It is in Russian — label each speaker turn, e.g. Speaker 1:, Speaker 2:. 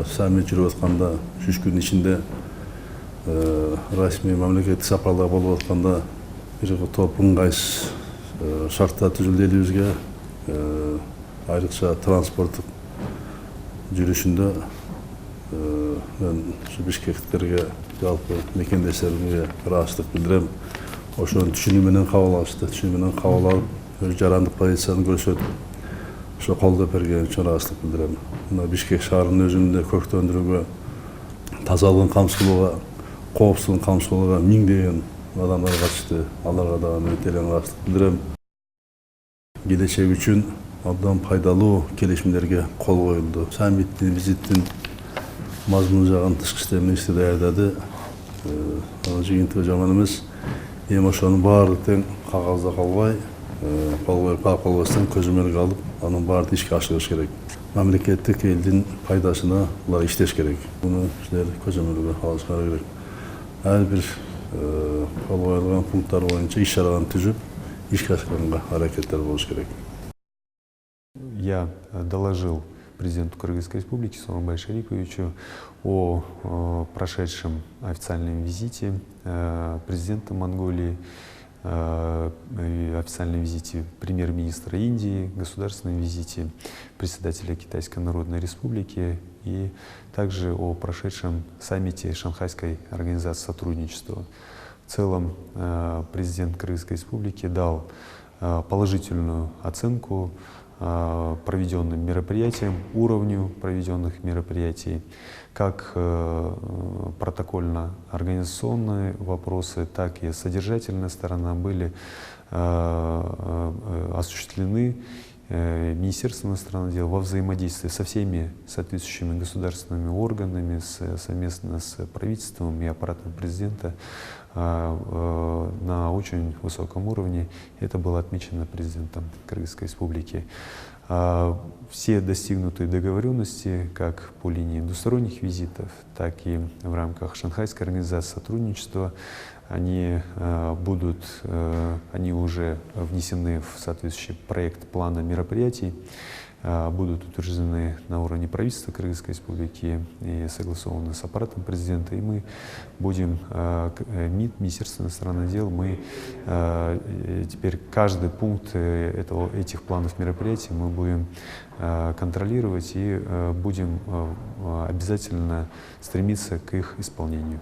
Speaker 1: саммит жүріп жатқанда 3 күн ішінде расми мемлекеттік сапарлар болып жатқанда бір топ ыңғайсыз шарттар түзілді елімізге. Айрықша транспорттық жүрішінде мен бишкектіктерге, жалпы мекендестерге рахаттық білдірем. Ошоны түшүнүүменен кабыл алышты. Түшүнүүменен кабыл алып, өз жарандык позицияны көрсөтүп, ошо колдоп берген үчүн ыраазычылык билдирем. Мына Бишкек шаарынын өзүндө көктөндүрүүгө, тазалыгын камсыздоого, коопсуздугун камсыздоого миңдеген адамдар катышты. Аларга дагы өтө эле ыраазычылык билдирем. Келечек үчүн абдан пайдалуу келишимдерге кол коюлду. Саммиттин, визиттин мазмуну жагын тышкы иштер министри даярдады. Жыйынтыгы жаман эмес. Эми ошонун баары тең кагазда калбай, кол коюп калбастан көзөмөлгө алып, анын баарын ишке ашырыш керек. Мамлекеттик элдин пайдасына булар иштеш керек. Буну силер көзөмөлгө алышыңар керек. Ар бир кол коюлган пункттар боюнча иш-чараларды түзүп, ишке ашырганга аракеттер болуш керек.
Speaker 2: Я доложил президенту Кыргызской республики Сооронбаю Шариповичу о прошедшем официальном визите президента Монголии, официальном визите премьер-министра Индии, государственном визите председателя Китайской Народной Республики и также о прошедшем саммите Шанхайской организации сотрудничества. В целом президент Кыргызской республики дал положительную оценку проведенным мероприятиям, уровню проведенных мероприятий, как протокольно-организационные вопросы, так и содержательная сторона были осуществлены Министерством иностранных дел во взаимодействии со всеми соответствующими государственными органами, совместно с правительством и аппаратом президента на очень высоком уровне. Это было отмечено президентом Кыргызской республики. Все достигнутые договоренности, как по линии двусторонних визитов, так и в рамках Шанхайской организации сотрудничества, они уже внесены в соответствующий проект плана мероприятий, будут утверждены на уровне правительства Кыргызской республики и согласованы с аппаратом президента. И мы будем, МИД, Министерство иностранных дел, мы теперь каждый пункт этих планов мероприятий мы будем контролировать и будем обязательно стремиться к их исполнению.